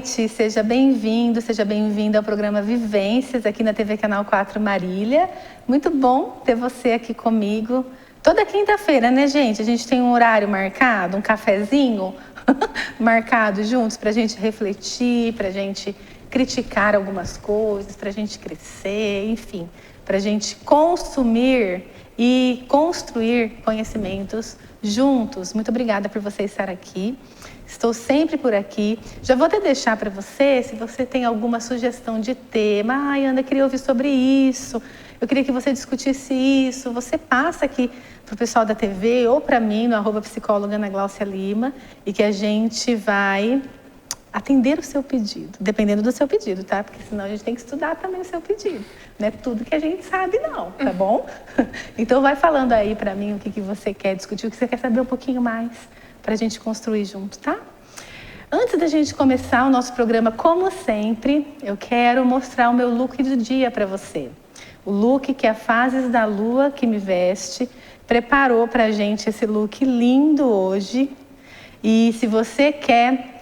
noite, seja bem-vindo, seja bem-vinda ao programa Vivências aqui na TV Canal 4 Marília. Muito bom ter você aqui comigo. Toda quinta-feira, né, gente? A gente tem um horário marcado, um cafezinho marcado juntos para a gente refletir, para a gente criticar algumas coisas, para a gente crescer, enfim, para a gente consumir e construir conhecimentos juntos. Muito obrigada por você estar aqui. Estou sempre por aqui. Já vou até deixar para você, se você tem alguma sugestão de tema. Ai, Ana, eu queria ouvir sobre isso. Eu queria que você discutisse isso. Você passa aqui para o pessoal da TV ou para mim no @psicóloga Ana Gláucia Lima e que a gente vai atender o seu pedido, dependendo do seu pedido, tá? Porque senão a gente tem que estudar também o seu pedido. Não é tudo que a gente sabe, não, tá bom? Então vai falando aí para mim o que você quer discutir, o que você quer saber um pouquinho mais, para a gente construir junto, tá? Antes da gente começar o nosso programa, como sempre, eu quero mostrar o meu look do dia para você. O look que a Fases da Lua, que me veste, preparou para a gente esse look lindo hoje. E se você quer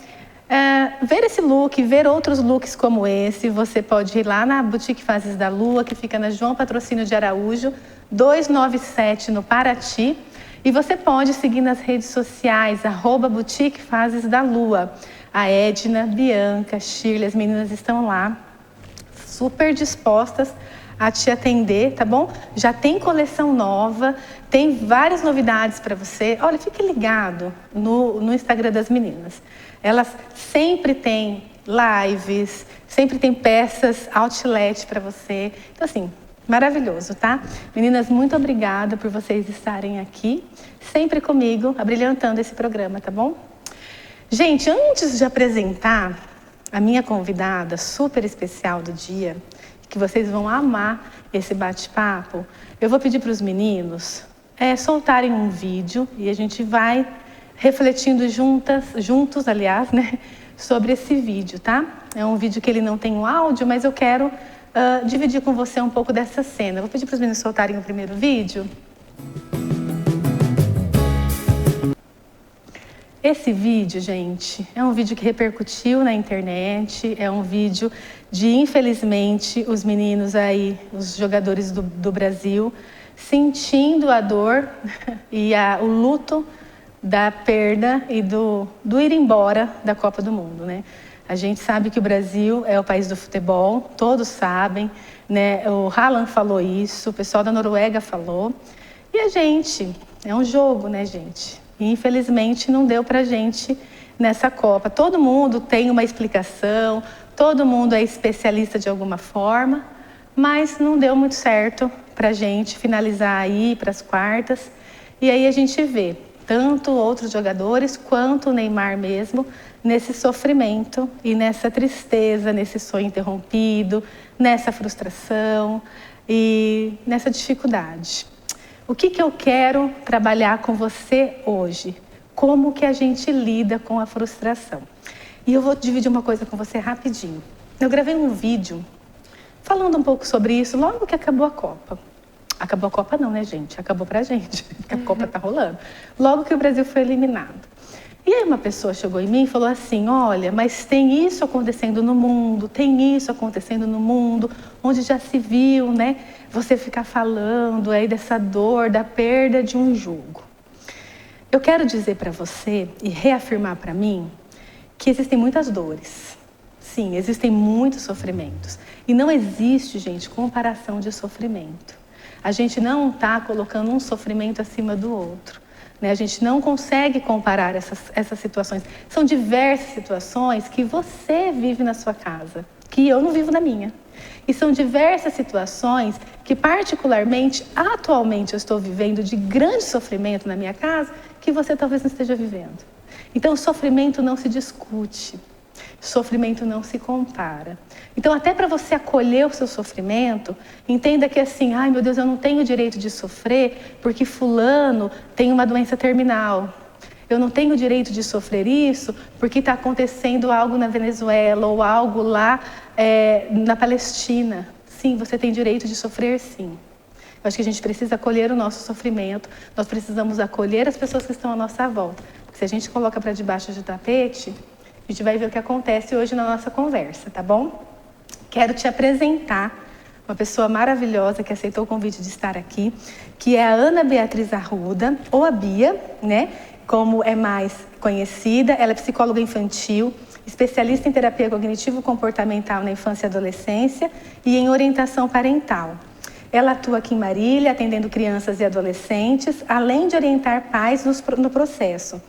ver esse look, ver outros looks como esse, você pode ir lá na Boutique Fases da Lua, que fica na João Patrocínio de Araújo, 297 no Paraty. E você pode seguir nas redes sociais, @Boutique Fases da Lua. A Edna, Bianca, Shirley, as meninas estão lá, super dispostas a te atender, tá bom? Já tem coleção nova, tem várias novidades para você. Olha, fique ligado no Instagram das meninas. Elas sempre têm lives, sempre tem peças outlet para você. Então, assim, maravilhoso, tá? Meninas, muito obrigada por vocês estarem aqui, sempre comigo, abrilhantando esse programa, tá bom? Gente, antes de apresentar a minha convidada super especial do dia, que vocês vão amar esse bate-papo, eu vou pedir para os meninos soltarem um vídeo e a gente vai refletindo juntos, aliás, né, sobre esse vídeo, tá? É um vídeo que ele não tem um áudio, mas eu quero dividir com você um pouco dessa cena. Vou pedir para os meninos soltarem o primeiro vídeo. Esse vídeo, gente, é um vídeo que repercutiu na internet, é um vídeo de, infelizmente, os meninos aí, os jogadores do Brasil, sentindo a dor e o luto da perda e do ir embora da Copa do Mundo, né? A gente sabe que o Brasil é o país do futebol, todos sabem, né? O Haaland falou isso, o pessoal da Noruega falou. E a gente, é um jogo, né, gente? E, infelizmente, não deu pra gente nessa Copa. Todo mundo tem uma explicação, todo mundo é especialista de alguma forma, mas não deu muito certo pra gente finalizar aí para as quartas. E aí a gente vê tanto outros jogadores quanto o Neymar mesmo nesse sofrimento e nessa tristeza, nesse sonho interrompido, nessa frustração e nessa dificuldade. O que eu quero trabalhar com você hoje? Como que a gente lida com a frustração? E eu vou dividir uma coisa com você rapidinho. Eu gravei um vídeo falando um pouco sobre isso logo que acabou a Copa. Acabou a Copa não, né, gente? Acabou pra gente, porque a Copa tá rolando. Logo que o Brasil foi eliminado. E aí uma pessoa chegou em mim e falou assim, olha, mas tem isso acontecendo no mundo, tem isso acontecendo no mundo, onde já se viu, né? Você ficar falando aí dessa dor, da perda de um jogo. Eu quero dizer para você e reafirmar para mim que existem muitas dores. Sim, existem muitos sofrimentos. E não existe, gente, comparação de sofrimento. A gente não está colocando um sofrimento acima do outro, né? A gente não consegue comparar essas situações. São diversas situações que você vive na sua casa, que eu não vivo na minha. E são diversas situações que, particularmente, atualmente, eu estou vivendo de grande sofrimento na minha casa, que você talvez não esteja vivendo. Então, o sofrimento não se discute. Sofrimento não se compara. Então, até para você acolher o seu sofrimento, entenda que assim, ai meu Deus, eu não tenho direito de sofrer porque fulano tem uma doença terminal. Eu não tenho direito de sofrer isso porque está acontecendo algo na Venezuela ou algo lá na Palestina. Sim, você tem direito de sofrer, sim. Eu acho que a gente precisa acolher o nosso sofrimento, nós precisamos acolher as pessoas que estão à nossa volta. Porque se a gente coloca para debaixo do tapete, A gente vai ver o que acontece hoje na nossa conversa, tá bom? Quero te apresentar uma pessoa maravilhosa que aceitou o convite de estar aqui, que é a Ana Beatriz Arruda, ou a Bia, né? Como é mais conhecida. Ela é psicóloga infantil, especialista em terapia cognitivo-comportamental na infância e adolescência e em orientação parental. Ela atua aqui em Marília, atendendo crianças e adolescentes, além de orientar pais no processo.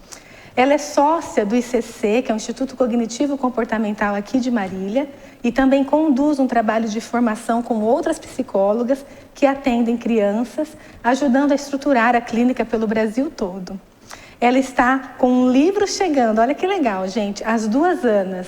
Ela é sócia do ICC, que é o Instituto Cognitivo Comportamental aqui de Marília, e também conduz um trabalho de formação com outras psicólogas que atendem crianças, ajudando a estruturar a clínica pelo Brasil todo. Ela está com um livro chegando, olha que legal, gente, as 2 Anas,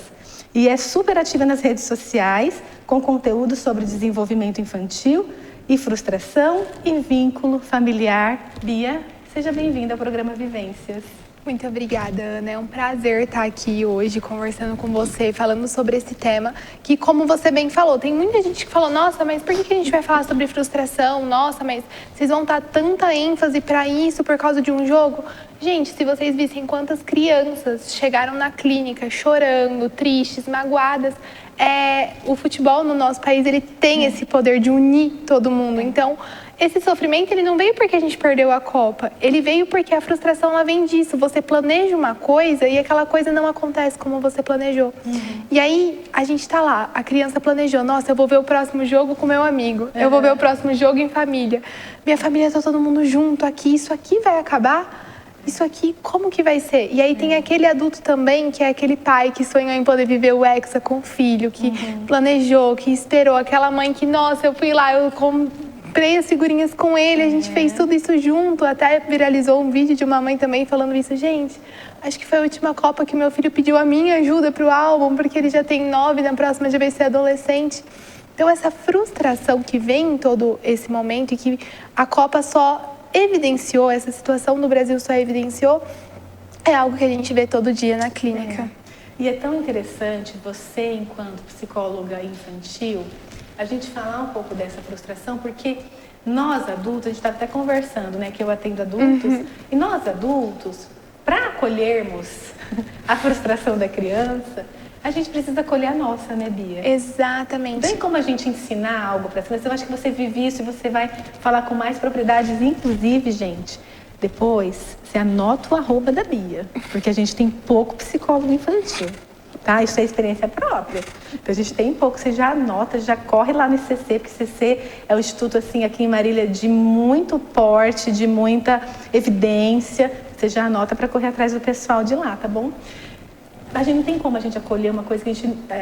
e é super ativa nas redes sociais, com conteúdo sobre desenvolvimento infantil e frustração e vínculo familiar. Bia, seja bem-vinda ao programa Vivências. Muito obrigada, Ana. É um prazer estar aqui hoje conversando com você, falando sobre esse tema que, como você bem falou, tem muita gente que falou, nossa, mas por que a gente vai falar sobre frustração? Nossa, mas vocês vão dar tanta ênfase para isso por causa de um jogo? Gente, se vocês vissem quantas crianças chegaram na clínica chorando, tristes, magoadas, o futebol no nosso país, ele tem esse poder de unir todo mundo. Então, esse sofrimento, ele não veio porque a gente perdeu a Copa. Ele veio porque a frustração, ela vem disso. Você planeja uma coisa e aquela coisa não acontece como você planejou. E aí, a gente tá lá, a criança planejou. Nossa, eu vou ver o próximo jogo com meu amigo. Eu vou ver o próximo jogo em família. Minha família tá todo mundo junto aqui. Isso aqui vai acabar? Isso aqui, como que vai ser? E aí tem aquele adulto também, que é aquele pai que sonhou em poder viver o Hexa com o filho, que planejou, que esperou. Aquela mãe que, nossa, eu fui lá, eu comprei as figurinhas com ele, a gente fez tudo isso junto. Até viralizou um vídeo de uma mãe também falando isso. Gente, acho que foi a última Copa que meu filho pediu a minha ajuda pro álbum, porque ele já tem 9, na próxima já vai ser adolescente. Então essa frustração que vem em todo esse momento e que a Copa só evidenciou, essa situação no Brasil só evidenciou, é algo que a gente vê todo dia na clínica. E é tão interessante você, enquanto psicóloga infantil, a gente falar um pouco dessa frustração, porque nós adultos, a gente estava até conversando, né, que eu atendo adultos, e nós adultos, para acolhermos a frustração da criança, a gente precisa acolher a nossa, né, Bia? Exatamente. Tem como a gente ensinar algo para as crianças? Eu acho que você vive isso e você vai falar com mais propriedades. Inclusive, gente, depois você anota o @, da Bia, porque a gente tem pouco psicólogo infantil, tá? Isso é experiência própria. Então, a gente tem pouco, você já anota, já corre lá no ICC, porque ICC é um instituto, assim, aqui em Marília, de muito porte, de muita evidência. Você já anota para correr atrás do pessoal de lá, tá bom? A gente não tem como a gente acolher uma coisa que a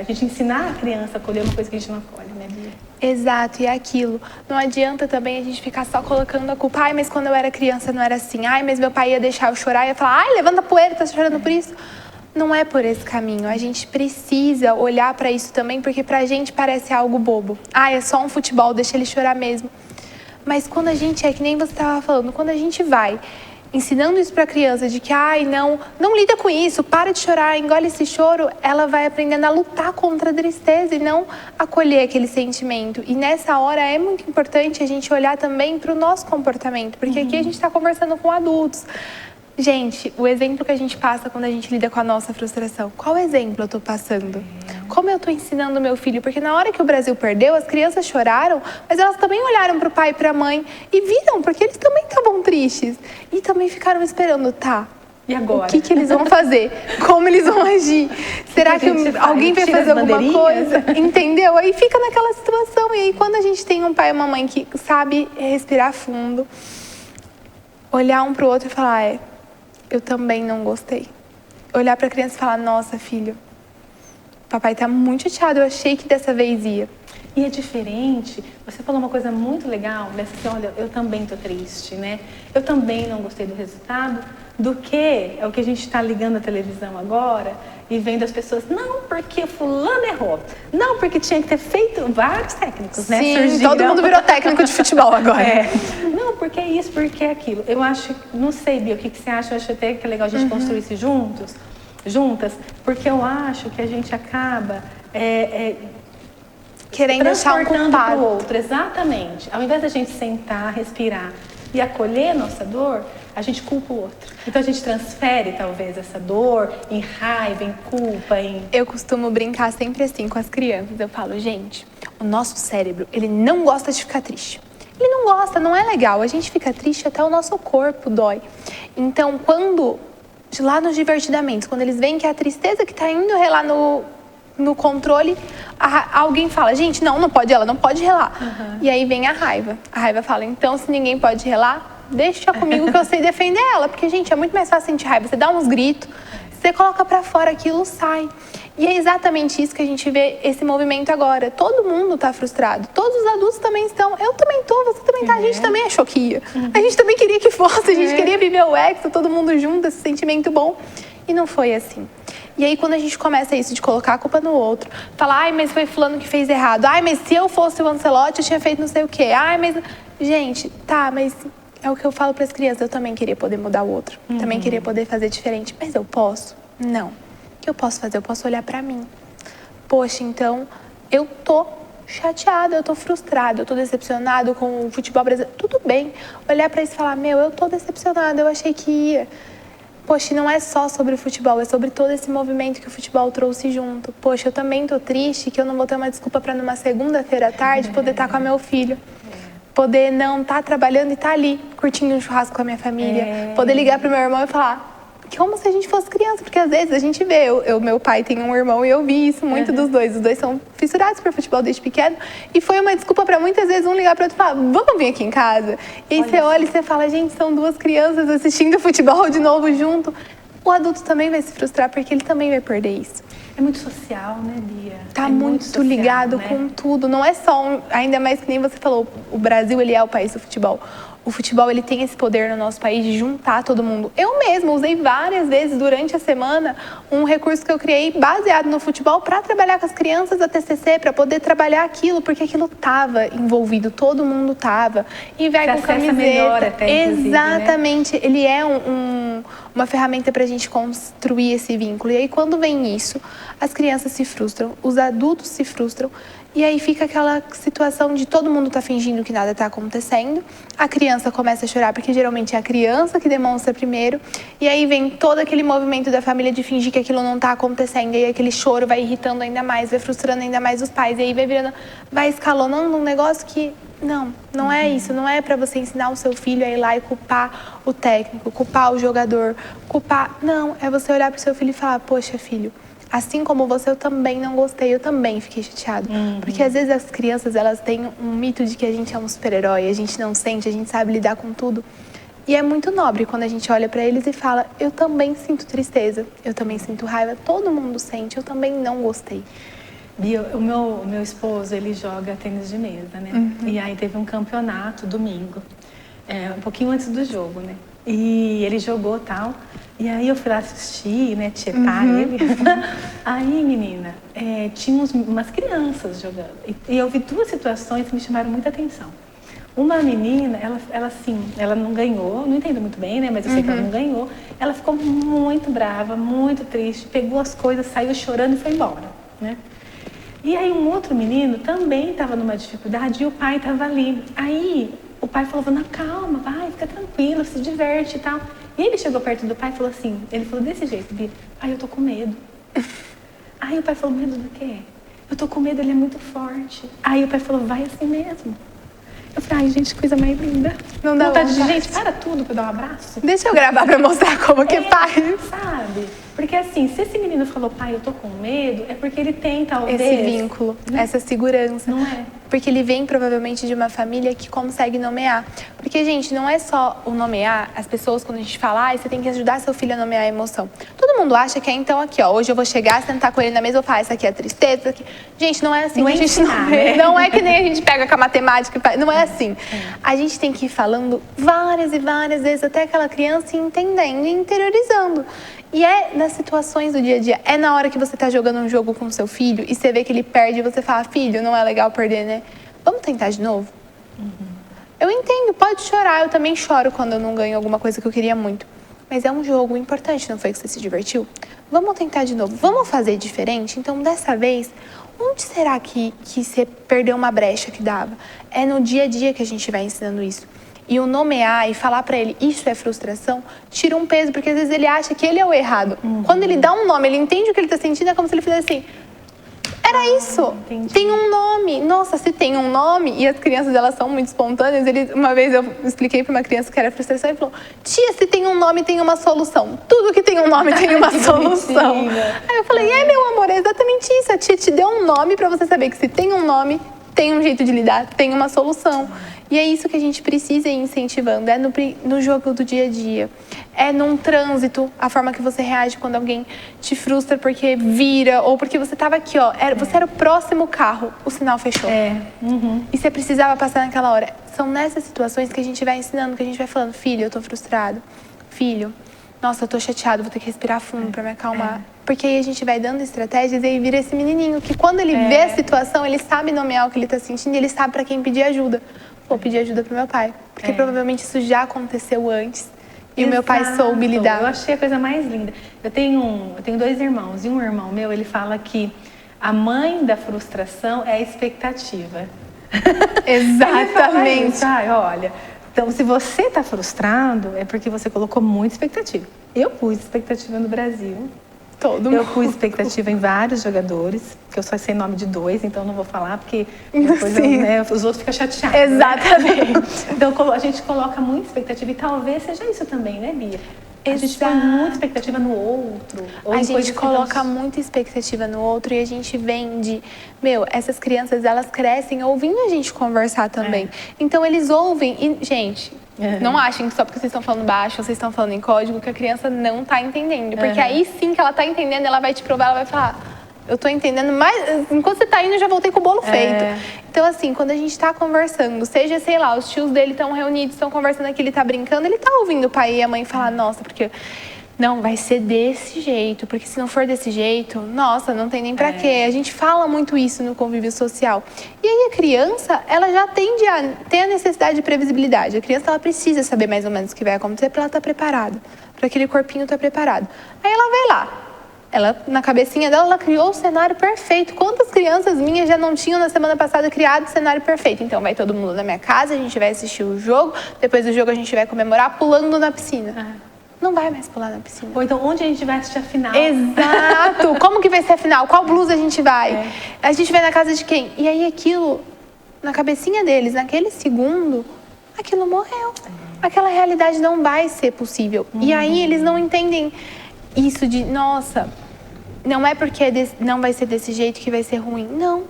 gente ensinar a criança a acolher uma coisa que a gente não acolhe, né, Bia? Exato, e é aquilo. Não adianta também a gente ficar só colocando a culpa. Ai, mas quando eu era criança não era assim. Ai, mas meu pai ia deixar eu chorar e ia falar, ai, levanta a poeira, tá chorando por isso. Não é por esse caminho. A gente precisa olhar pra isso também, porque pra gente parece algo bobo. Ai, é só um futebol, deixa ele chorar mesmo. Mas quando a gente, é que nem você estava falando, quando a gente vai ensinando isso para a criança, de que, ai, não lida com isso, para de chorar, engole esse choro, ela vai aprendendo a lutar contra a tristeza e não acolher aquele sentimento. E nessa hora é muito importante a gente olhar também para o nosso comportamento, porque aqui a gente está conversando com adultos. Gente, o exemplo que a gente passa quando a gente lida com a nossa frustração. Qual exemplo eu estou passando? Como eu estou ensinando meu filho? Porque na hora que o Brasil perdeu, as crianças choraram, mas elas também olharam para o pai e para a mãe e viram, porque eles também estavam tristes. E também ficaram esperando, tá? E agora? O que eles vão fazer? Como eles vão agir? Será que alguém vai fazer alguma coisa? Entendeu? Aí fica naquela situação. E aí quando a gente tem um pai e uma mãe que sabe respirar fundo, olhar um para o outro e falar, eu também não gostei. Olhar para a criança e falar, nossa, filho, papai tá muito chateado, eu achei que dessa vez ia. E é diferente, você falou uma coisa muito legal, dessa assim, olha, eu também tô triste, né? Eu também não gostei do resultado, do que é o que a gente está ligando a televisão agora e vendo as pessoas, não, porque fulano errou, não, porque tinha que ter feito vários técnicos, né? Sim, surgiram. Todo mundo virou técnico de futebol agora. Não, porque isso, porque aquilo. Eu acho, não sei, Bia, o que você acha? Eu acho até que é legal a gente construir isso juntas, porque eu acho que a gente acaba querendo achar um culpado pro outro, exatamente. Ao invés da gente sentar, respirar e acolher a nossa dor, a gente culpa o outro. Então a gente transfere talvez essa dor em raiva, em culpa, em... Eu costumo brincar sempre assim com as crianças. Eu falo, gente, o nosso cérebro, ele não gosta de ficar triste. Ele não gosta, não é legal. A gente fica triste, até o nosso corpo dói. Então, quando, lá nos divertidamentos, quando eles veem que a tristeza que tá indo relar no controle, alguém fala, gente, não pode, ela não pode relar. E aí vem a raiva. A raiva fala, então, se ninguém pode relar, deixa comigo que eu sei defender ela. Porque, gente, é muito mais fácil sentir raiva. Você dá uns gritos, você coloca pra fora, aquilo sai. E é exatamente isso que a gente vê esse movimento agora. Todo mundo tá frustrado. Todos os adultos também estão. Eu também tô, você também tá. A gente também achou que ia. A gente também queria que fosse. A gente queria viver o Hexa, todo mundo junto, esse sentimento bom. E não foi assim. E aí, quando a gente começa isso de colocar a culpa no outro, falar, ai, mas foi fulano que fez errado. Ai, mas se eu fosse o Ancelotti, eu tinha feito não sei o quê. Ai, mas... Gente, tá, mas... É o que eu falo para as crianças. Eu também queria poder mudar o outro. Também queria poder fazer diferente. Mas eu posso? Não. O que eu posso fazer? Eu posso olhar para mim. Poxa, então, eu tô chateada, eu tô frustrada, eu tô decepcionada com o futebol brasileiro. Tudo bem. Olhar para isso e falar, eu tô decepcionada, eu achei que ia. Poxa, não é só sobre o futebol, é sobre todo esse movimento que o futebol trouxe junto. Poxa, eu também tô triste que eu não vou ter uma desculpa para numa segunda-feira à tarde poder estar com meu filho. Poder não estar trabalhando e estar ali, curtindo um churrasco com a minha família. Poder ligar pro meu irmão e falar, como se a gente fosse criança. Porque às vezes a gente vê, meu pai tem um irmão e eu vi isso muito dos dois. Os dois são fissurados por futebol desde pequeno. E foi uma desculpa para muitas vezes um ligar pro outro e falar, vamos vir aqui em casa? E aí você olha e você fala, gente, são duas crianças assistindo futebol de novo junto. O adulto também vai se frustrar porque ele também vai perder isso. É muito social, né, Bia? Tá muito social, ligado, né? Com tudo. Não é só, ainda mais que nem você falou, o Brasil, ele é o país do futebol. O futebol, ele tem esse poder no nosso país de juntar todo mundo. Eu mesma usei várias vezes durante a semana um recurso que eu criei baseado no futebol para trabalhar com as crianças da TCC, para poder trabalhar aquilo, porque aquilo tava envolvido, todo mundo tava. E vai com camiseta. Melhor até, exatamente. Né? Ele é uma ferramenta para a gente construir esse vínculo. E aí, quando vem isso, as crianças se frustram, os adultos se frustram. E aí fica aquela situação de todo mundo tá fingindo que nada tá acontecendo. A criança começa a chorar, porque geralmente é a criança que demonstra primeiro. E aí vem todo aquele movimento da família de fingir que aquilo não tá acontecendo. E aí aquele choro vai irritando ainda mais, vai frustrando ainda mais os pais. E aí vai escalonando um negócio que... Não é isso. Não é para você ensinar o seu filho a ir lá e culpar o técnico, culpar o jogador, culpar... Não, é você olhar pro seu filho e falar, poxa, filho... Assim como você, eu também não gostei, eu também fiquei chateado. Porque às vezes as crianças, elas têm um mito de que a gente é um super-herói, a gente não sente, a gente sabe lidar com tudo. E é muito nobre quando a gente olha pra eles e fala, eu também sinto tristeza, eu também sinto raiva, todo mundo sente, eu também não gostei. Bia, o meu esposo, ele joga tênis de mesa, né? E aí teve um campeonato domingo, um pouquinho antes do jogo, né? E ele jogou e tal. E aí eu fui lá assistir, né, tietar ele. Aí, menina, tinha umas crianças jogando. E eu vi duas situações que me chamaram muita atenção. Uma menina, ela não ganhou, não entendo muito bem, né, mas eu sei que ela não ganhou. Ela ficou muito brava, muito triste, pegou as coisas, saiu chorando e foi embora, né? E aí um outro menino também estava numa dificuldade e o pai estava ali. Aí o pai falou, não, calma, vai, fica tranquilo, se diverte e tal. E ele chegou perto do pai e falou assim, ele falou desse jeito, Bia, eu tô com medo. Aí o pai falou, medo do quê? Eu tô com medo, ele é muito forte. Aí o pai falou, vai assim mesmo. Eu falei, ai, gente, que coisa mais linda. Não dá vontade de, gente, para tudo pra eu dar um abraço. Deixa eu gravar pra mostrar como que faz. Sabe? Porque assim, se esse menino falou, pai, eu tô com medo, é porque ele tem, talvez... Esse vínculo, né? Essa segurança. Não é? Porque ele vem, provavelmente, de uma família que consegue nomear. Porque, gente, não é só o nomear. As pessoas, quando a gente fala, você tem que ajudar seu filho a nomear a emoção. Todo mundo acha que é, então, aqui, ó. Hoje eu vou chegar, sentar com ele na mesa, eu falo, isso aqui é tristeza, isso aqui... Gente, não é assim. Não a é gente ensinar, né? não é que nem a gente pega com a matemática e faz. Não é assim. A gente tem que ir falando várias e várias vezes até aquela criança ir entendendo e interiorizando. E é nas situações do dia a dia. É na hora que você tá jogando um jogo com seu filho e você vê que ele perde e você fala, filho, não é legal perder, né? Vamos tentar de novo? Eu entendo, pode chorar. Eu também choro quando eu não ganho alguma coisa que eu queria muito. Mas é um jogo importante, não foi que você se divertiu? Vamos tentar de novo. Vamos fazer diferente? Então, dessa vez, onde será que você perdeu uma brecha que dava? É no dia a dia que a gente vai ensinando isso. e o nomear e falar pra ele, isso é frustração, tira um peso, porque às vezes ele acha que ele é o errado. Quando ele dá um nome, ele entende o que ele tá sentindo, é como se ele fizesse assim, era isso, tem um nome. Nossa, se tem um nome, e as crianças, elas são muito espontâneas, uma vez eu expliquei pra uma criança que era frustração, e falou, tia, se tem um nome, tem uma solução. Tudo que tem um nome tem uma solução. Aí eu falei, meu amor, é exatamente isso, a tia te deu um nome pra você saber que se tem um nome, tem um jeito de lidar, tem uma solução. E é isso que a gente precisa ir incentivando, é no jogo do dia a dia. É num trânsito, a forma que você reage quando alguém te frustra porque vira, ou porque você estava aqui, ó, você era o próximo carro, o sinal fechou. E você precisava passar naquela hora. São nessas situações que a gente vai ensinando, que a gente vai falando, filho, eu tô frustrado. Filho, nossa, eu tô chateado, vou ter que respirar fundo pra me acalmar. Porque aí a gente vai dando estratégias e aí vira esse menininho que quando ele vê a situação, ele sabe nomear o que ele tá sentindo e ele sabe pra quem pedir ajuda. Vou pedir ajuda pro meu pai, porque provavelmente isso já aconteceu antes e o meu pai soube lidar. Eu achei a coisa mais linda. Eu tenho 2 irmãos e um irmão meu, ele fala que a mãe da frustração é a expectativa. Exatamente. Olha, então se você está frustrado é porque você colocou muita expectativa. Eu pus expectativa no Brasil. Eu pus expectativa em vários jogadores, que eu só sei nome de 2, então não vou falar, porque depois os outros ficam chateados. Exatamente. Né? Então a gente coloca muita expectativa, e talvez seja isso também, né, Bia? A gente põe muita expectativa no outro. A gente coloca muita expectativa no outro e a gente vende. Essas crianças, elas crescem ouvindo a gente conversar também. Então eles ouvem e, gente... Não achem que só porque vocês estão falando baixo, vocês estão falando em código, que a criança não está entendendo. Porque aí sim que ela está entendendo, ela vai te provar, ela vai falar, eu estou entendendo, mas enquanto você está indo, eu já voltei com o bolo feito. Então, assim, quando a gente está conversando, seja, sei lá, os tios dele estão reunidos, estão conversando aqui, ele está brincando, ele está ouvindo o pai e a mãe falar, nossa, porque... Não, vai ser desse jeito, porque se não for desse jeito, nossa, não tem nem pra quê. A gente fala muito isso no convívio social. E aí a criança, ela já tende a ter a necessidade de previsibilidade. A criança, ela precisa saber mais ou menos o que vai acontecer para ela estar preparada, para aquele corpinho estar preparado. Aí ela vai lá. Ela, na cabecinha dela, ela criou o cenário perfeito. Quantas crianças minhas já não tinham na semana passada criado o cenário perfeito? Então vai todo mundo na minha casa, a gente vai assistir o jogo, depois do jogo a gente vai comemorar pulando na piscina. Não vai mais pular na piscina. Ou então, onde a gente vai assistir a final? Exato! Como que vai ser a final? Qual blusa a gente vai? A gente vai na casa de quem? E aí aquilo, na cabecinha deles, naquele segundo, aquilo morreu. Aquela realidade não vai ser possível. E aí eles não entendem isso de, nossa, não é porque não vai ser desse jeito que vai ser ruim. Não.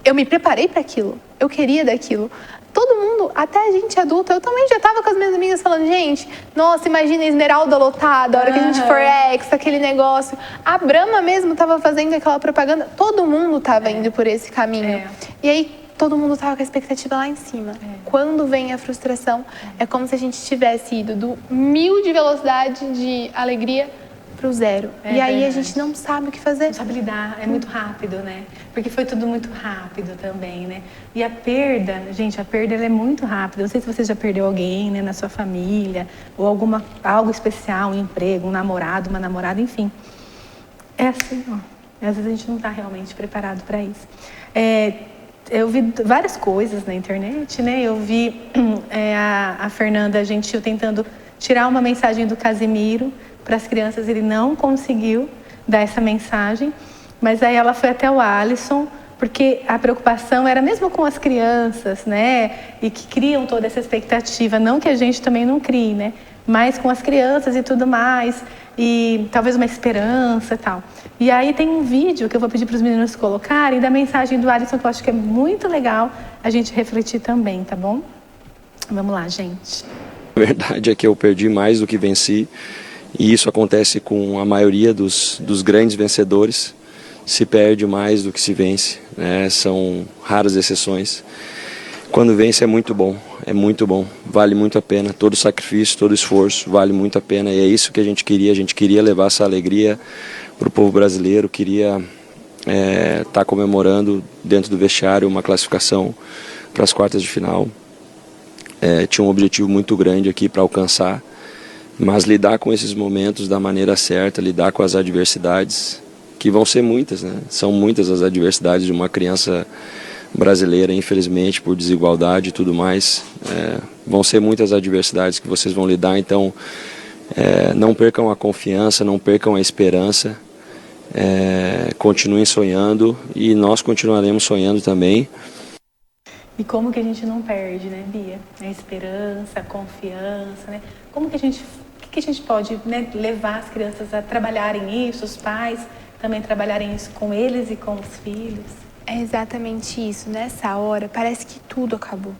Eu me preparei para aquilo. Eu queria daquilo. Todo mundo, até a gente adulta, eu também já tava com as minhas amigas falando, gente, nossa, imagina a Esmeralda lotada, a hora que a gente for aquele negócio. A Brahma mesmo tava fazendo aquela propaganda, todo mundo tava indo por esse caminho. E aí, todo mundo tava com a expectativa lá em cima. Quando vem a frustração, é como se a gente tivesse ido do 1000 de velocidade de alegria pro 0. E aí a gente não sabe o que fazer. Não sabe lidar, é muito rápido, né? Porque foi tudo muito rápido também, né? E a perda, gente, a perda ela é muito rápida. Não sei se você já perdeu alguém, né, na sua família, ou algo especial, um emprego, um namorado, uma namorada, enfim. É assim, ó. Às vezes a gente não está realmente preparado para isso. Eu vi várias coisas na internet, né? Eu vi a Fernanda Gentil tentando tirar uma mensagem do Casimiro para as crianças, ele não conseguiu dar essa mensagem, mas aí ela foi até o Alisson, porque a preocupação era mesmo com as crianças, né, e que criam toda essa expectativa, não que a gente também não crie, né, mas com as crianças e tudo mais, e talvez uma esperança e tal. E aí tem um vídeo que eu vou pedir para os meninos colocarem, da mensagem do Alisson, que eu acho que é muito legal a gente refletir também, tá bom? Vamos lá, gente. A verdade é que eu perdi mais do que venci. E isso acontece com a maioria dos grandes vencedores, se perde mais do que se vence, né? São raras exceções. Quando vence é muito bom, vale muito a pena, todo sacrifício, todo esforço, vale muito a pena e é isso que a gente queria levar essa alegria para o povo brasileiro, queria estar comemorando dentro do vestiário uma classificação para as quartas de final. Tinha um objetivo muito grande aqui para alcançar, mas lidar com esses momentos da maneira certa, lidar com as adversidades, que vão ser muitas, né? São muitas as adversidades de uma criança brasileira, infelizmente, por desigualdade e tudo mais. Vão ser muitas adversidades que vocês vão lidar, então não percam a confiança, não percam a esperança, continuem sonhando e nós continuaremos sonhando também. E como que a gente não perde, né, Bia? A esperança, a confiança, né? Como que a gente, o que a gente pode, né, levar as crianças a trabalharem isso, os pais também trabalharem isso com eles e com os filhos? É exatamente isso. Nessa hora, parece que tudo acabou.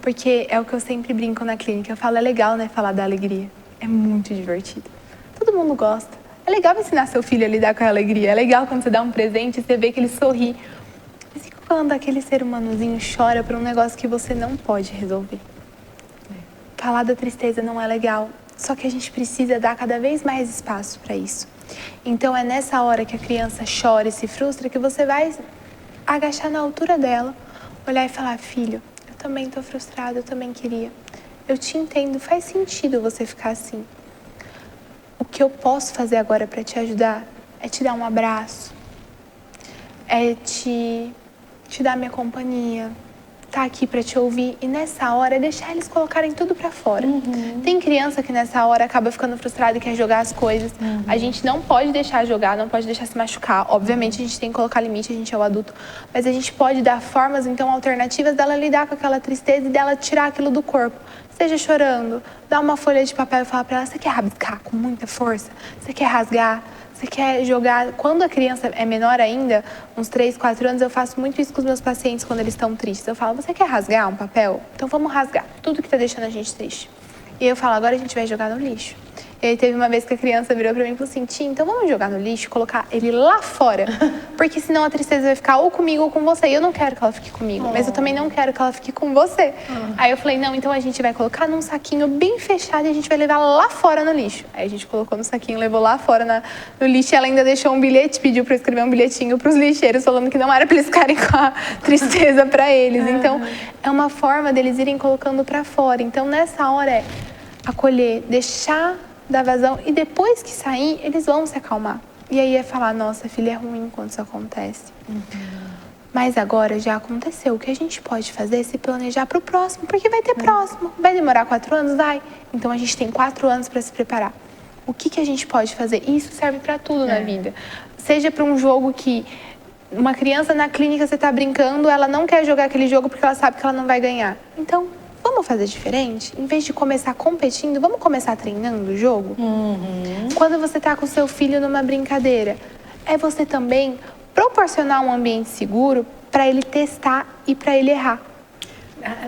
Porque é o que eu sempre brinco na clínica. Eu falo, é legal, né, falar da alegria. É muito divertido. Todo mundo gosta. É legal ensinar seu filho a lidar com a alegria. É legal quando você dá um presente e você vê que ele sorri. Mas e quando aquele ser humanozinho chora por um negócio que você não pode resolver? Falar da tristeza não é legal. Só que a gente precisa dar cada vez mais espaço para isso. Então é nessa hora que a criança chora e se frustra que você vai agachar na altura dela, olhar e falar, filho, eu também estou frustrado, eu também queria. Eu te entendo, faz sentido você ficar assim. O que eu posso fazer agora para te ajudar é te dar um abraço, é te dar minha companhia, tá aqui para te ouvir. E nessa hora é deixar eles colocarem tudo para fora. Tem criança que nessa hora acaba ficando frustrada e quer jogar as coisas. A gente não pode deixar jogar, não pode deixar se machucar. Obviamente a gente tem que colocar limite, a gente é o adulto. Mas a gente pode dar formas, então, alternativas dela lidar com aquela tristeza e dela tirar aquilo do corpo. Seja chorando, dá uma folha de papel e fala para ela, você quer rabiscar com muita força? Você quer rasgar? Você quer jogar... Quando a criança é menor ainda, uns 3, 4 anos, eu faço muito isso com os meus pacientes quando eles estão tristes. Eu falo, você quer rasgar um papel? Então vamos rasgar tudo que tá deixando a gente triste. E eu falo, agora a gente vai jogar no lixo. E aí teve uma vez que a criança virou pra mim e falou assim, tia, então vamos jogar no lixo, colocar ele lá fora, porque senão a tristeza vai ficar ou comigo ou com você. E eu não quero que ela fique comigo, mas eu também não quero que ela fique com você. Aí eu falei, não, então a gente vai colocar num saquinho bem fechado e a gente vai levar lá fora no lixo. Aí a gente colocou no saquinho, levou lá fora no lixo e ela ainda deixou um bilhete, pediu pra eu escrever um bilhetinho pros lixeiros, falando que não era pra eles ficarem com a tristeza pra eles. Então, é uma forma deles irem colocando pra fora. Então, nessa hora é acolher, deixar dar vazão e depois que sair, eles vão se acalmar. E aí é falar, nossa, filha, é ruim quando isso acontece. Mas agora já aconteceu. O que a gente pode fazer é se planejar para o próximo, porque vai ter próximo. Vai demorar 4 anos? Vai. Então a gente tem 4 anos para se preparar. O que a gente pode fazer? E isso serve para tudo na vida. Seja para um jogo que uma criança na clínica, você está brincando, ela não quer jogar aquele jogo porque ela sabe que ela não vai ganhar. Então, vamos fazer diferente? Em vez de começar competindo, vamos começar treinando o jogo? Quando você está com o seu filho numa brincadeira, é você também proporcionar um ambiente seguro para ele testar e para ele errar.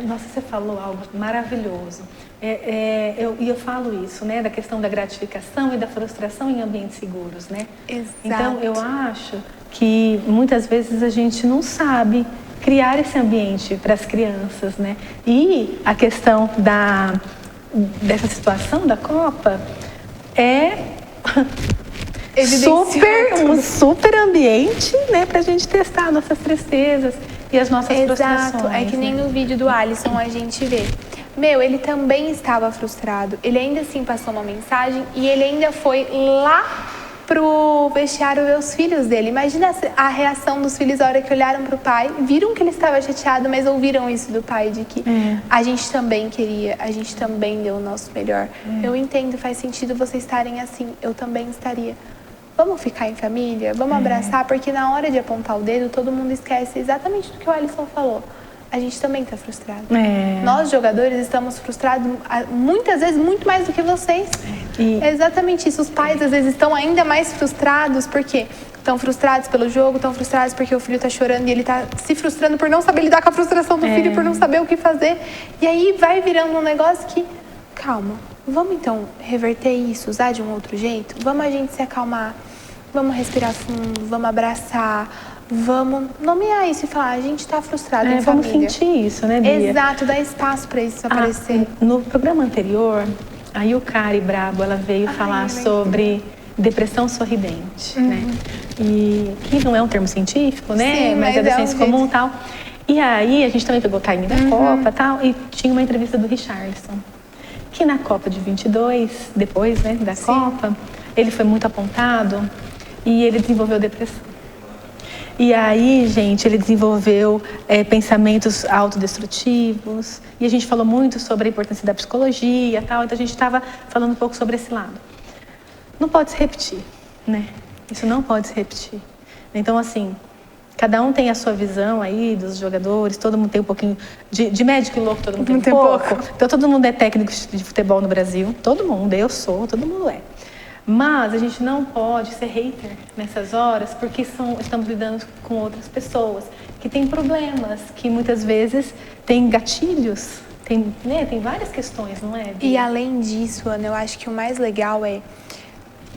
Nossa, você falou algo maravilhoso. Eu falo isso, né, da questão da gratificação e da frustração em ambientes seguros, né? Exato. Então, eu acho que muitas vezes a gente não sabe criar esse ambiente para as crianças, né? E a questão dessa situação da Copa é um super ambiente, né, para a gente testar nossas tristezas e as nossas frustrações. Exato, é que nem no vídeo do Alisson a gente vê. Ele também estava frustrado. Ele ainda assim passou uma mensagem e ele ainda foi lá pro vestiário ver os filhos dele. Imagina a reação dos filhos a hora que olharam pro pai, viram que ele estava chateado, mas ouviram isso do pai, de que a gente também queria, a gente também deu o nosso melhor. Eu entendo, faz sentido vocês estarem assim, eu também estaria. Vamos ficar em família, vamos abraçar, porque na hora de apontar o dedo, todo mundo esquece exatamente do que o Alisson falou. A gente também está frustrado. Nós, jogadores, estamos frustrados muitas vezes muito mais do que vocês. É exatamente isso. Os pais, às vezes, estão ainda mais frustrados porque estão frustrados pelo jogo, estão frustrados porque o filho está chorando e ele está se frustrando por não saber lidar com a frustração do filho, por não saber o que fazer. E aí vai virando um negócio que, calma, vamos então reverter isso, usar de um outro jeito? Vamos a gente se acalmar, vamos respirar fundo, vamos abraçar, vamos nomear isso e falar, a gente está frustrado em vamos família. sentir isso, né, Bia? Exato, dar espaço para isso aparecer. No programa anterior, a Yukari Brabo, ela veio falar sobre depressão sorridente, né? E que não é um termo científico, né? Sim, mas é da ciência comum e tal. E aí a gente também pegou o time da Copa e tal, e tinha uma entrevista do Richarlison, que na Copa de 22, depois, né, da Copa, ele foi muito apontado e ele desenvolveu depressão. E aí, gente, ele desenvolveu pensamentos autodestrutivos. E a gente falou muito sobre a importância da psicologia e tal. Então, a gente estava falando um pouco sobre esse lado. Não pode se repetir, né? Isso não pode se repetir. Então, assim, cada um tem a sua visão aí dos jogadores. Todo mundo tem um pouquinho... De médico e louco, todo mundo tem um pouco. Então, todo mundo é técnico de futebol no Brasil. Todo mundo. Eu sou, todo mundo é. Mas a gente não pode ser hater nessas horas, porque estamos lidando com outras pessoas que têm problemas, que muitas vezes têm gatilhos, tem várias questões, não é, Bia? E além disso, Ana, eu acho que o mais legal é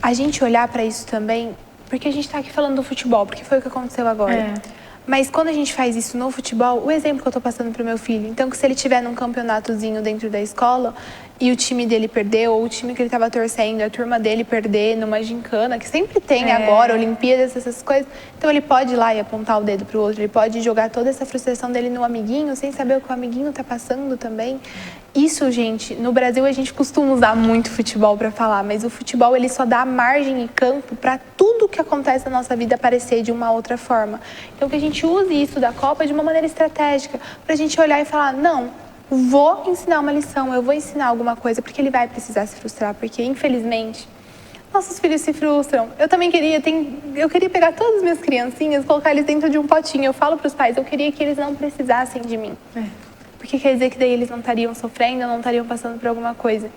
a gente olhar para isso também, porque a gente está aqui falando do futebol, porque foi o que aconteceu agora. Mas quando a gente faz isso no futebol, o exemplo que eu tô passando pro meu filho, então que se ele tiver num campeonatozinho dentro da escola e o time dele perder, ou o time que ele tava torcendo, a turma dele perder numa gincana, que sempre tem agora, Olimpíadas, essas coisas, então ele pode ir lá e apontar o dedo pro outro, ele pode jogar toda essa frustração dele no amiguinho, sem saber o que o amiguinho tá passando também. Isso, gente, no Brasil a gente costuma usar muito futebol para falar, mas o futebol ele só dá margem e campo para tudo que acontece na nossa vida aparecer de uma outra forma. Então que a gente use isso da Copa de uma maneira estratégica, pra gente olhar e falar, não, vou ensinar uma lição, eu vou ensinar alguma coisa, porque ele vai precisar se frustrar, porque infelizmente nossos filhos se frustram. Eu também queria pegar todas as minhas criancinhas, colocar eles dentro de um potinho. Eu falo pros pais, eu queria que eles não precisassem de mim. Porque quer dizer que daí eles não estariam sofrendo, não estariam passando por alguma coisa.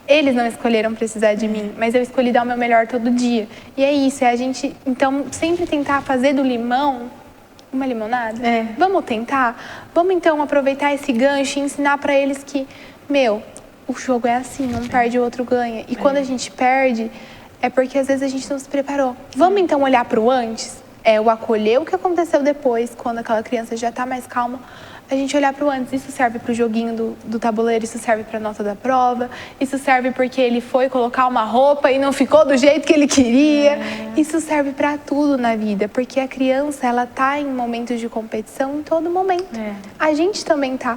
Eles não escolheram precisar de mim, mas eu escolhi dar o meu melhor todo dia. E é isso, é a gente, então, sempre tentar fazer do limão uma limonada. Vamos tentar? Vamos, então, aproveitar esse gancho e ensinar para eles que, o jogo é assim, um perde, o outro ganha. E quando a gente perde, é porque às vezes a gente não se preparou. Vamos, então, olhar para o antes? O acolher o que aconteceu depois, quando aquela criança já está mais calma. A gente olhar para o antes, isso serve para o joguinho do tabuleiro, isso serve para a nota da prova, isso serve porque ele foi colocar uma roupa e não ficou do jeito que ele queria. Isso serve para tudo na vida, porque a criança, ela tá em momentos de competição em todo momento. A gente também tá.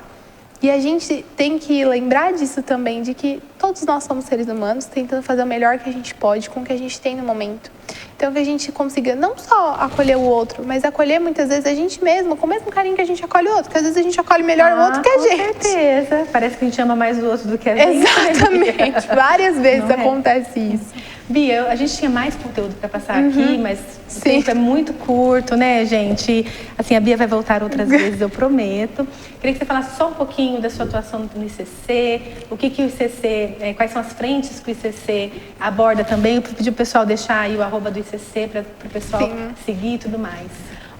E a gente tem que lembrar disso também, de que todos nós somos seres humanos, tentando fazer o melhor que a gente pode com o que a gente tem no momento. Então, que a gente consiga não só acolher o outro, mas acolher muitas vezes a gente mesmo, com o mesmo carinho que a gente acolhe o outro. Porque às vezes a gente acolhe melhor o outro que a gente. Com certeza. Parece que a gente ama mais o outro do que a gente. Exatamente. Várias vezes acontece isso. Bia, a gente tinha mais conteúdo para passar aqui, mas o tempo é muito curto, né, gente? Assim, a Bia vai voltar outras vezes, eu prometo. Queria que você falasse só um pouquinho da sua atuação no ICC, o que o ICC, quais são as frentes que o ICC aborda também. Eu pedi o pessoal deixar aí o @ do ICC para o pessoal seguir e tudo mais.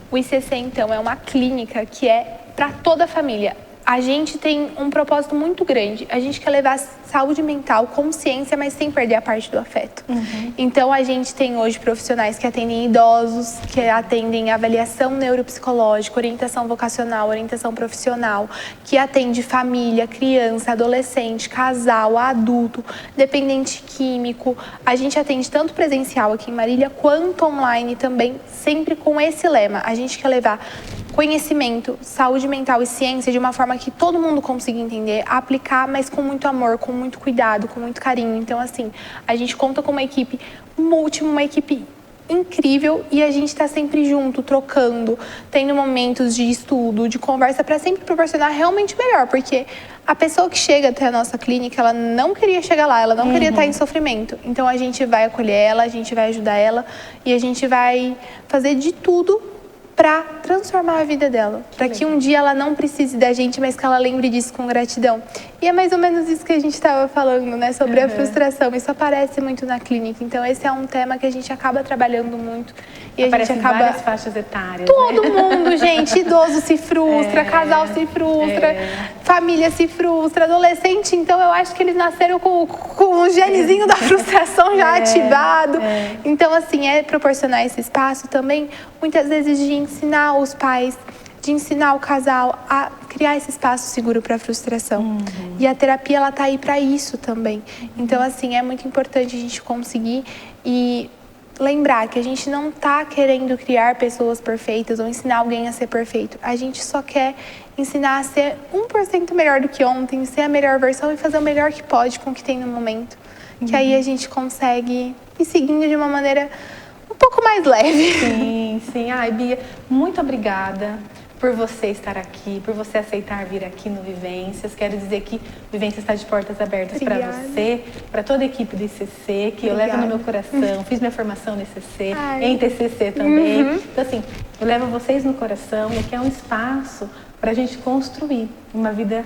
O ICC, então, é uma clínica que é para toda a família. A gente tem um propósito muito grande. A gente quer levar saúde mental, consciência, mas sem perder a parte do afeto. Então, a gente tem hoje profissionais que atendem idosos, que atendem avaliação neuropsicológica, orientação vocacional, orientação profissional, que atende família, criança, adolescente, casal, adulto, dependente químico. A gente atende tanto presencial aqui em Marília, quanto online também, sempre com esse lema. A gente quer levar conhecimento, saúde mental e ciência de uma forma que todo mundo consiga entender, aplicar, mas com muito amor, com muito cuidado, com muito carinho. Então, assim, a gente conta com uma equipe uma equipe incrível e a gente está sempre junto, trocando, tendo momentos de estudo, de conversa para sempre proporcionar realmente melhor, porque a pessoa que chega até a nossa clínica, ela não queria chegar lá, ela não queria estar em sofrimento. Então, a gente vai acolher ela, a gente vai ajudar ela e a gente vai fazer de tudo para transformar a vida dela, para que um dia ela não precise da gente, mas que ela lembre disso com gratidão. E é mais ou menos isso que a gente estava falando, né, sobre a frustração. Isso aparece muito na clínica, então esse é um tema que a gente acaba trabalhando muito. E aparece a gente acaba... várias faixas etárias. Todo mundo, gente, idoso se frustra, casal se frustra, família se frustra, adolescente, então eu acho que eles nasceram com o genezinho da frustração já ativado. Então, assim, proporcionar esse espaço também, muitas vezes de ensinar os pais, de ensinar o casal a criar esse espaço seguro para a frustração. E a terapia, ela tá aí para isso também. Então, assim, é muito importante a gente conseguir e lembrar que a gente não tá querendo criar pessoas perfeitas ou ensinar alguém a ser perfeito. A gente só quer ensinar a ser 1% melhor do que ontem, ser a melhor versão e fazer o melhor que pode com o que tem no momento. Que aí a gente consegue ir seguindo de uma maneira um pouco mais leve. Sim, sim. Ai, Bia, muito obrigada por você estar aqui, por você aceitar vir aqui no Vivências. Quero dizer que Vivências está de portas abertas para você, para toda a equipe do ICC, que eu levo no meu coração. Fiz minha formação no ICC, em TCC também. Então, assim, eu levo vocês no coração e aqui é um espaço para a gente construir uma vida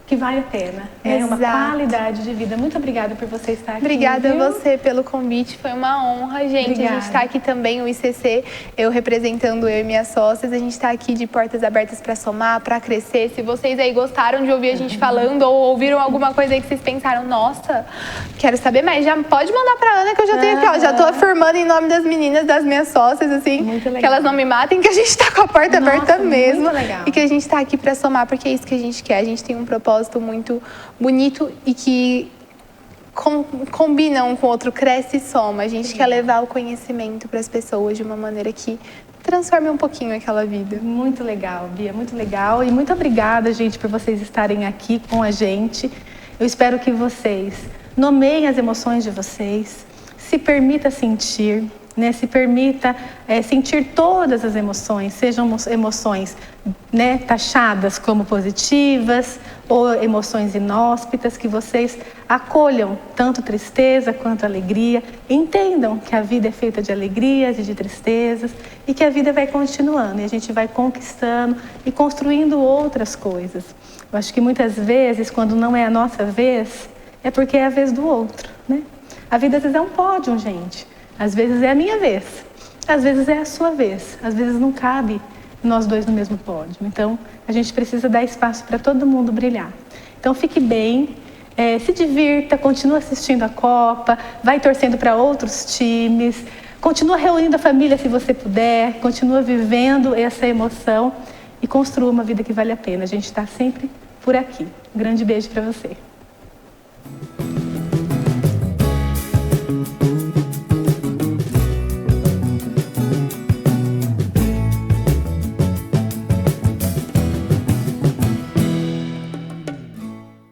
que vale a pena, né? Uma qualidade de vida. Muito obrigada por você estar aqui. Obrigada a você pelo convite, foi uma honra, gente. Obrigada. A gente está aqui também, o ICC, eu representando eu e minhas sócias, a gente está aqui de portas abertas para somar, para crescer. Se vocês aí gostaram de ouvir a gente falando ou ouviram alguma coisa aí que vocês pensaram, nossa, quero saber mais, já pode mandar para Ana que eu já tenho aqui, ó, já estou afirmando em nome das meninas, das minhas sócias, assim, que elas não me matem, que a gente está com a porta aberta mesmo. Muito legal. E que a gente está aqui para somar, porque é isso que a gente quer. A gente tem um propósito muito bonito e que combina um com o outro, cresce e soma. A gente quer levar o conhecimento para as pessoas de uma maneira que transforme um pouquinho aquela vida. Muito legal, Bia, muito legal. E muito obrigada, gente, por vocês estarem aqui com a gente. Eu espero que vocês nomeiem as emoções de vocês, se permita sentir, né? Se permita sentir todas as emoções, sejam emoções, né, taxadas como positivas ou emoções inóspitas, que vocês acolham tanto tristeza quanto alegria, entendam que a vida é feita de alegrias e de tristezas e que a vida vai continuando e a gente vai conquistando e construindo outras coisas. Eu acho que muitas vezes, quando não é a nossa vez, é porque é a vez do outro, né? A vida às vezes é um pódio, gente. Às vezes é a minha vez, às vezes é a sua vez, às vezes não cabe nós dois no mesmo pódio. Então, a gente precisa dar espaço para todo mundo brilhar. Então, fique bem, se divirta, continua assistindo a Copa, vai torcendo para outros times, continua reunindo a família se você puder, continua vivendo essa emoção e construa uma vida que vale a pena. A gente está sempre por aqui. Um grande beijo para você.